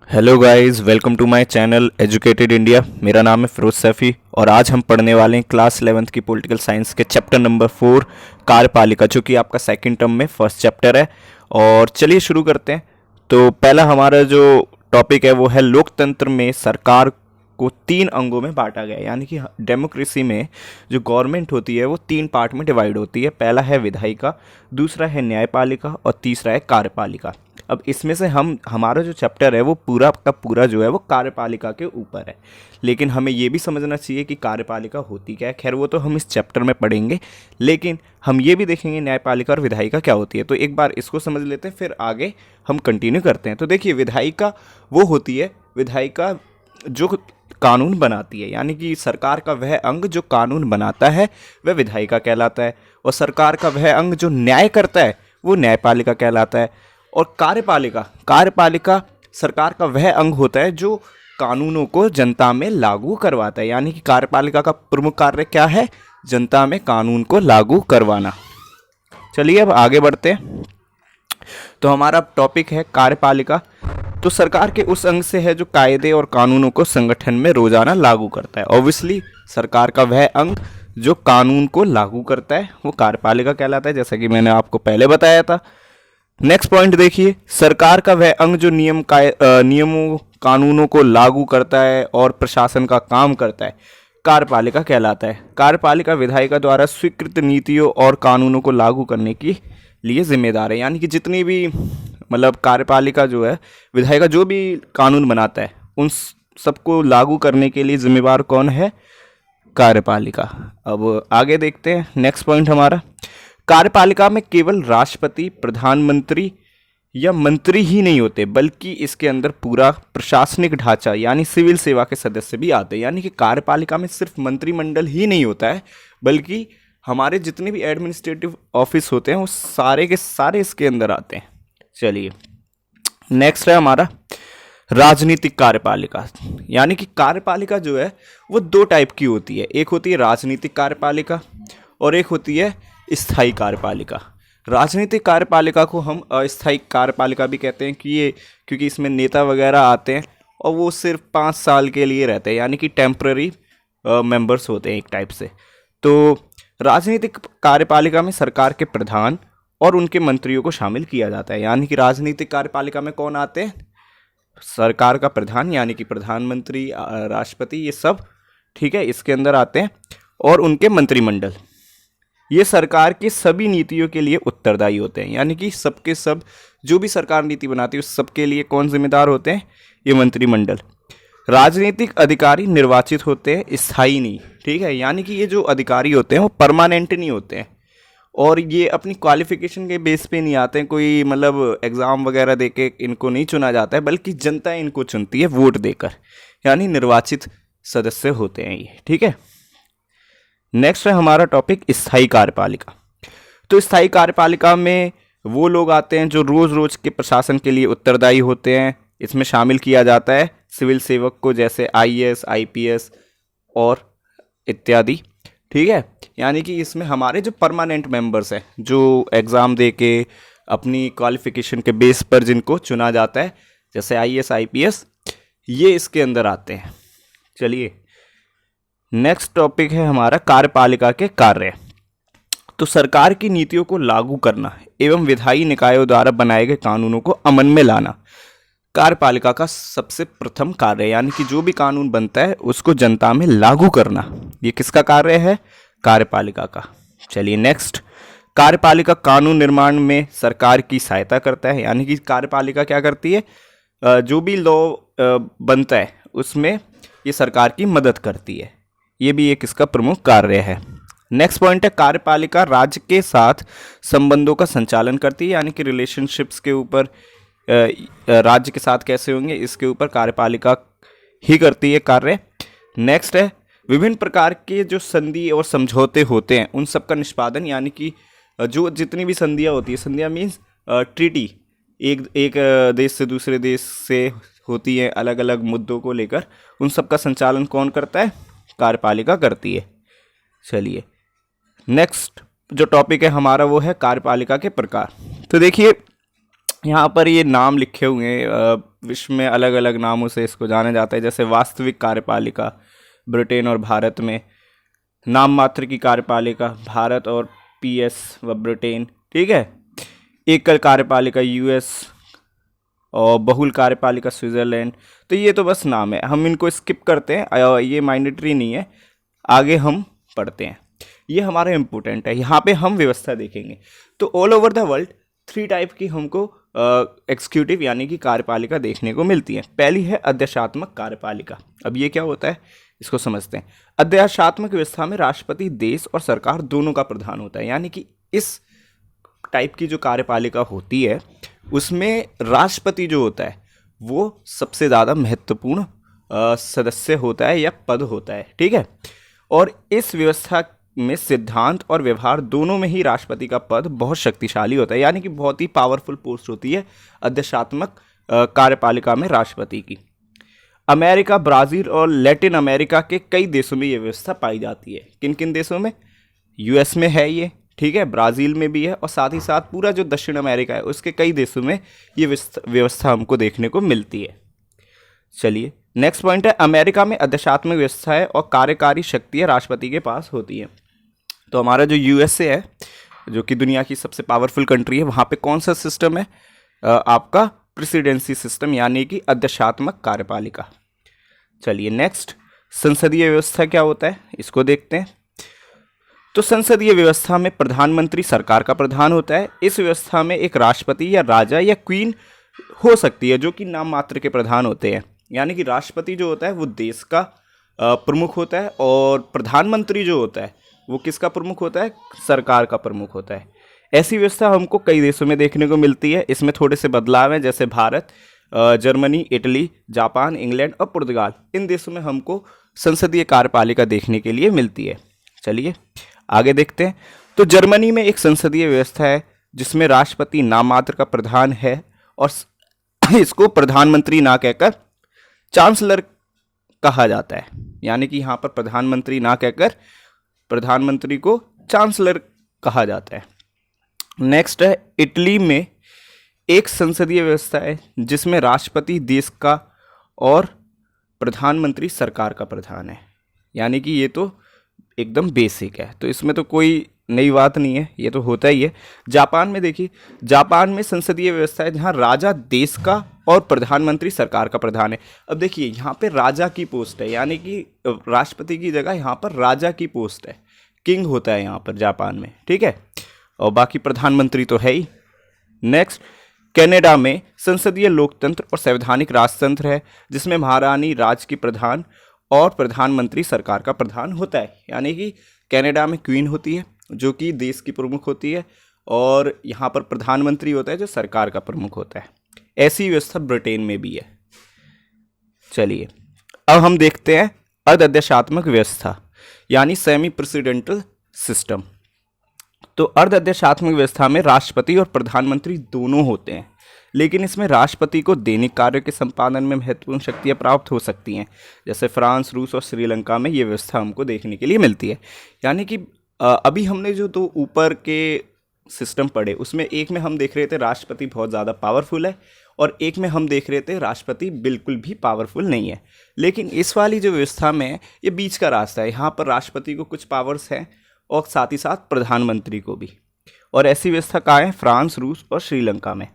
Hello guys, welcome to my channel educated India. मेरा नाम है फिरोज सैफ़ी और आज हम पढ़ने वाले हैं क्लास 11th की पॉलिटिकल साइंस के चैप्टर नंबर 4 कार्यपालिका, जो कि आपका सेकंड टर्म में फर्स्ट चैप्टर है। और चलिए शुरू करते हैं। तो पहला हमारा जो टॉपिक है वो है लोकतंत्र में सरकार को तीन अंगों में बांटा गया है। यानी कि डेमोक्रेसी में जो गवर्नमेंट होती है वो तीन पार्ट में डिवाइड होती है। पहला है विधायिका, दूसरा है न्यायपालिका और तीसरा है कार्यपालिका। अब इसमें से हमारा जो चैप्टर है वो पूरा का पूरा जो है वो कार्यपालिका के ऊपर है, लेकिन हमें ये भी समझना चाहिए कि कार्यपालिका होती क्या है। खैर वो तो हम इस चैप्टर में पढ़ेंगे, लेकिन हम ये भी देखेंगे न्यायपालिका और विधायिका क्या होती है। तो एक बार इसको समझ लेते हैं, फिर आगे हम कंटिन्यू करते हैं। तो देखिए, विधायिका वो होती है, विधायिका जो कानून बनाती है, यानी कि सरकार का वह अंग जो कानून बनाता है वह विधायिका कहलाता है। और सरकार का वह अंग जो न्याय करता है वो न्यायपालिका कहलाता है। और कार्यपालिका, कार्यपालिका सरकार का वह अंग होता है जो कानूनों को जनता में लागू करवाता है। यानी कि कार्यपालिका का प्रमुख कार्य क्या है? जनता में कानून को लागू करवाना। चलिए अब आगे बढ़ते हैं। तो हमारा टॉपिक है कार्यपालिका। तो सरकार के उस अंग से है जो कायदे और कानूनों को संगठन में रोजाना लागू करता है। ऑब्वियसली सरकार का वह अंग जो कानून को लागू करता है वो कार्यपालिका कहलाता है, जैसा कि मैंने आपको पहले बताया था। नेक्स्ट पॉइंट देखिए, सरकार का वह अंग जो नियमों कानूनों को लागू करता है और प्रशासन का काम करता है कार्यपालिका कहलाता है। कार्यपालिका विधायिका द्वारा स्वीकृत नीतियों और कानूनों को लागू करने के लिए जिम्मेदार है। यानी कि जितनी भी कार्यपालिका जो है, विधायिका जो भी कानून बनाता है उन सबको लागू करने के लिए जिम्मेवार कौन है? कार्यपालिका। अब आगे देखते हैं। नेक्स्ट पॉइंट हमारा, कार्यपालिका में केवल राष्ट्रपति, प्रधानमंत्री या मंत्री ही नहीं होते, बल्कि इसके अंदर पूरा प्रशासनिक ढांचा यानी सिविल सेवा के सदस्य भी आते हैं। यानी कि कार्यपालिका में सिर्फ मंत्रिमंडल ही नहीं होता है, बल्कि हमारे जितने भी एडमिनिस्ट्रेटिव ऑफिस होते हैं वो सारे के सारे इसके अंदर आते हैं। चलिए नेक्स्ट है हमारा राजनीतिक कार्यपालिका। यानी कि कार्यपालिका जो है वो दो टाइप की होती है। एक होती है राजनीतिक कार्यपालिका और एक होती है स्थायी कार्यपालिका। राजनीतिक कार्यपालिका को हम अस्थायी कार्यपालिका भी कहते हैं कि ये क्योंकि इसमें नेता वगैरह आते हैं और वो सिर्फ 5 साल के लिए रहते हैं, यानी कि टेम्पररी मेंबर्स होते हैं एक टाइप से। तो राजनीतिक कार्यपालिका में सरकार के प्रधान और उनके मंत्रियों को शामिल किया जाता है। यानी कि राजनीतिक कार्यपालिका में कौन आते हैं? सरकार का प्रधान यानी कि प्रधानमंत्री, राष्ट्रपति, ये सब ठीक है इसके अंदर आते हैं, और उनके मंत्रिमंडल। ये सरकार की सभी नीतियों के लिए उत्तरदायी होते हैं। यानी कि सबके सब जो भी सरकार नीति बनाती है उस सबके लिए कौन जिम्मेदार होते हैं? ये मंत्रिमंडल। राजनीतिक अधिकारी निर्वाचित होते हैं, स्थायी नहीं, ठीक है। यानी कि ये जो अधिकारी होते हैं वो परमानेंट नहीं होते हैं और ये अपनी क्वालिफिकेशन के बेस पे नहीं आते हैं, कोई एग्ज़ाम वगैरह देके इनको नहीं चुना जाता है, बल्कि जनता इनको चुनती है वोट देकर। यानी निर्वाचित सदस्य होते हैं ये, ठीक है। नेक्स्ट है हमारा टॉपिक स्थायी कार्यपालिका। तो स्थायी कार्यपालिका में वो लोग आते हैं जो रोज रोज के प्रशासन के लिए उत्तरदायी होते हैं। इसमें शामिल किया जाता है सिविल सेवक को, जैसे IAS, IPS और इत्यादि, ठीक है। यानी कि इसमें हमारे जो परमानेंट मेंबर्स हैं जो एग्ज़ाम दे के अपनी क्वालिफिकेशन के बेस पर जिनको चुना जाता है, जैसे IAS, IPS, ये इसके अंदर आते हैं। चलिए नेक्स्ट टॉपिक है हमारा कार्यपालिका के कार्य। तो सरकार की नीतियों को लागू करना एवं विधायी निकायों द्वारा बनाए गए कानूनों को अमल में लाना कार्यपालिका का सबसे प्रथम कार्य है। यानी कि जो भी कानून बनता है उसको जनता में लागू करना, ये किसका कार्य है? कार्यपालिका का। चलिए नेक्स्ट, कार्यपालिका कानून निर्माण में सरकार की सहायता करता है। यानी कि कार्यपालिका क्या करती है? जो भी लॉ बनता है उसमें ये सरकार की मदद करती है। ये भी एक इसका प्रमुख कार्य है। नेक्स्ट पॉइंट है, कार्यपालिका राज्य के साथ संबंधों का संचालन करती है। यानी कि रिलेशनशिप्स के ऊपर, राज्य के साथ कैसे होंगे इसके ऊपर कार्यपालिका ही करती है कार्य। नेक्स्ट है, विभिन्न प्रकार के जो संधि और समझौते होते हैं उन सब का निष्पादन। यानी कि जो जितनी भी संधियाँ होती है, संधियाँ मीन्स ट्रीटी, एक देश से दूसरे देश से होती है अलग अलग मुद्दों को लेकर, उन सब का संचालन कौन करता है? कार्यपालिका करती है। चलिए नेक्स्ट जो टॉपिक है हमारा वो है कार्यपालिका के प्रकार। तो देखिए यहाँ पर ये नाम लिखे हुए हैं, विश्व में अलग अलग नामों से इसको जाना जाता है, जैसे वास्तविक कार्यपालिका ब्रिटेन और भारत में, नाम मात्र की कार्यपालिका भारत और पीएस व ब्रिटेन, ठीक है, एकल कार्यपालिका यूएस और बहुल कार्यपालिका स्विट्जरलैंड। तो ये तो बस नाम है, हम इनको स्किप करते हैं, ये मैंडेटरी नहीं है, आगे हम पढ़ते हैं। ये हमारा इम्पोर्टेंट है, यहाँ पे हम व्यवस्था देखेंगे। तो all over the world 3 type की हमको एग्जीक्यूटिव यानी कि कार्यपालिका देखने को मिलती है। पहली है अध्यक्षात्मक कार्यपालिका। अब ये क्या होता है इसको समझते हैं। अध्यक्षात्मक व्यवस्था में राष्ट्रपति देश और सरकार दोनों का प्रधान होता है, यानी कि इस टाइप की जो कार्यपालिका होती है उसमें राष्ट्रपति जो होता है वो सबसे ज़्यादा महत्वपूर्ण सदस्य होता है या पद होता है, ठीक है। और इस व्यवस्था में सिद्धांत और व्यवहार दोनों में ही राष्ट्रपति का पद बहुत शक्तिशाली होता है, यानी कि बहुत ही पावरफुल पोस्ट होती है अध्यक्षात्मक कार्यपालिका में राष्ट्रपति की। अमेरिका, ब्राज़ील और लैटिन अमेरिका के कई देशों में ये व्यवस्था पाई जाती है। किन किन देशों में? यूएस में है ये, ठीक है, ब्राज़ील में भी है, और साथ ही साथ पूरा जो दक्षिण अमेरिका है उसके कई देशों में ये व्यवस्था हमको देखने को मिलती है। चलिए नेक्स्ट पॉइंट है, अमेरिका में अध्यक्षात्मक व्यवस्था है और कार्यकारी शक्तियाँ राष्ट्रपति के पास होती हैं। तो हमारा जो यूएसए है, जो कि दुनिया की सबसे पावरफुल कंट्री है, वहाँ पे कौन सा सिस्टम है? आपका प्रेसिडेंसी सिस्टम, यानी कि अध्यक्षात्मक कार्यपालिका। चलिए नेक्स्ट, संसदीय व्यवस्था क्या होता है इसको देखते हैं। तो संसदीय व्यवस्था में प्रधानमंत्री सरकार का प्रधान होता है। इस व्यवस्था में एक राष्ट्रपति या राजा या क्वीन हो सकती है, जो कि नाम मात्र के प्रधान होते हैं, यानी कि राष्ट्रपति जो होता है वो देश का प्रमुख होता है, और प्रधानमंत्री जो होता है वो किसका प्रमुख होता है? सरकार का प्रमुख होता है। ऐसी व्यवस्था हमको कई देशों में देखने को मिलती है। इसमें थोड़े से बदलाव हैं, जैसे Bharat, Germany, Italy, Japan, England और पुर्तगाल, इन देशों में हमको संसदीय कार्यपालिका देखने के लिए मिलती है। चलिए आगे देखते हैं। तो जर्मनी में एक संसदीय व्यवस्था है जिसमें राष्ट्रपति नाम मात्र का प्रधान है, और इसको प्रधानमंत्री ना कहकर चांसलर कहा जाता है, यानी कि यहाँ पर प्रधानमंत्री ना कहकर प्रधानमंत्री को चांसलर कहा जाता है। नेक्स्ट है, इटली में एक संसदीय व्यवस्था है जिसमें राष्ट्रपति देश का और प्रधानमंत्री सरकार का प्रधान है, यानी कि ये तो एकदम बेसिक है, तो इसमें तो कोई नई बात नहीं है, ये तो होता ही है। जापान में देखिए, जापान में संसदीय व्यवस्था है जहाँ राजा देश का और प्रधानमंत्री सरकार का प्रधान है। अब देखिए यहाँ पे राजा की पोस्ट है, यानी कि राष्ट्रपति की जगह यहाँ पर राजा की पोस्ट है, किंग होता है यहाँ पर जापान में, ठीक है, और बाकी प्रधानमंत्री तो है ही। नेक्स्ट, कनाडा में संसदीय लोकतंत्र और संवैधानिक राजतंत्र है जिसमें महारानी राज की प्रधान और प्रधानमंत्री सरकार का प्रधान होता है, यानी कि कनाडा में क्वीन होती है जो कि देश की प्रमुख होती है, और यहाँ पर प्रधानमंत्री होता है जो सरकार का प्रमुख होता है। ऐसी व्यवस्था ब्रिटेन में भी है। चलिए अब हम देखते हैं अर्ध-अध्यक्षात्मक व्यवस्था, यानी सेमी प्रेसिडेंटल सिस्टम। तो अर्ध-अध्यक्षात्मक व्यवस्था में राष्ट्रपति और प्रधानमंत्री दोनों होते हैं, लेकिन इसमें राष्ट्रपति को दैनिक कार्यों के संपादन में महत्वपूर्ण शक्तियाँ प्राप्त हो सकती हैं, जैसे फ्रांस, रूस और श्रीलंका में ये व्यवस्था हमको देखने के लिए मिलती है। यानी कि अभी हमने जो 2 ऊपर के सिस्टम पढ़े उसमें एक में हम देख रहे थे राष्ट्रपति बहुत ज़्यादा पावरफुल है, और एक में हम देख रहे थे राष्ट्रपति बिल्कुल भी पावरफुल नहीं है। लेकिन इस वाली जो व्यवस्था में ये बीच का रास्ता है, यहाँ पर राष्ट्रपति को कुछ पावर्स हैं और साथ ही साथ प्रधानमंत्री को भी, और ऐसी व्यवस्था कहाँ है? फ्रांस, रूस और श्रीलंका में।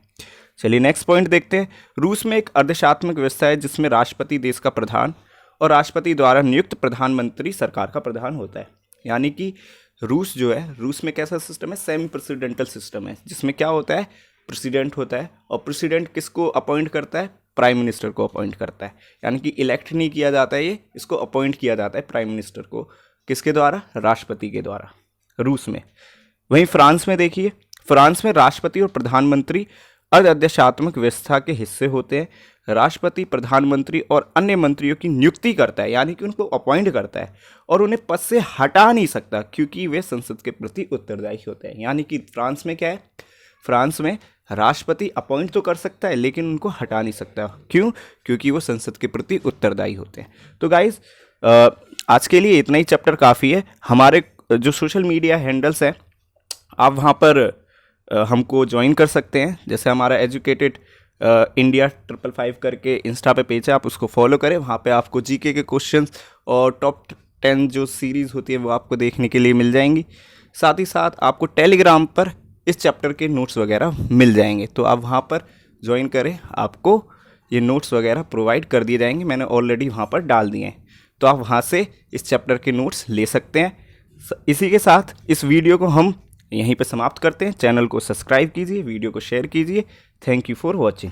चलिए नेक्स्ट पॉइंट देखते हैं। रूस में एक अर्धशात्मक व्यवस्था है जिसमें राष्ट्रपति देश का प्रधान और राष्ट्रपति द्वारा नियुक्त प्रधानमंत्री सरकार का प्रधान होता है, यानी कि रूस जो है, रूस में कैसा सिस्टम है? सेमी प्रेसिडेंटल सिस्टम है, जिसमें क्या होता है? प्रेसिडेंट होता है, और प्रेसिडेंट किसको अपॉइंट करता है? प्राइम मिनिस्टर को अपॉइंट करता है, यानी कि इलेक्ट नहीं किया जाता है, ये इसको अपॉइंट किया जाता है प्राइम मिनिस्टर को, किसके द्वारा? राष्ट्रपति के द्वारा, रूस में। वहीं फ्रांस में देखिए, फ्रांस में राष्ट्रपति और प्रधानमंत्री अर्ध-अध्यक्षात्मक व्यवस्था के हिस्से होते हैं। राष्ट्रपति प्रधानमंत्री और अन्य मंत्रियों की नियुक्ति करता है, यानी कि उनको अपॉइंट करता है, और उन्हें पद से हटा नहीं सकता क्योंकि वे संसद के प्रति उत्तरदायी होते हैं। यानी कि फ्रांस में क्या है? फ्रांस में राष्ट्रपति अपॉइंट तो कर सकता है लेकिन उनको हटा नहीं सकता। क्यों? क्योंकि वो संसद के प्रति उत्तरदायी होते हैं। तो गाइज आज के लिए इतना ही चैप्टर काफ़ी है। हमारे जो सोशल मीडिया हैंडल्स हैं आप वहाँ पर हमको ज्वाइन कर सकते हैं, जैसे हमारा एजुकेटेड इंडिया 555 करके इंस्टा पे पेज है, आप उसको फॉलो करें। वहाँ पे आपको जीके के क्वेश्चंस और टॉप 10 जो सीरीज़ होती है वो आपको देखने के लिए मिल जाएंगी। साथ ही साथ आपको टेलीग्राम पर इस चैप्टर के नोट्स वगैरह मिल जाएंगे, तो आप वहाँ पर ज्वाइन करें, आपको ये नोट्स वगैरह प्रोवाइड कर दिए जाएंगे। मैंने ऑलरेडी वहाँ पर डाल दिए हैं, तो आप वहाँ से इस चैप्टर के नोट्स ले सकते हैं। इसी के साथ इस वीडियो को हम यहीं पर समाप्त करते हैं। चैनल को सब्सक्राइब कीजिए, वीडियो को शेयर कीजिए। Thank you for watching.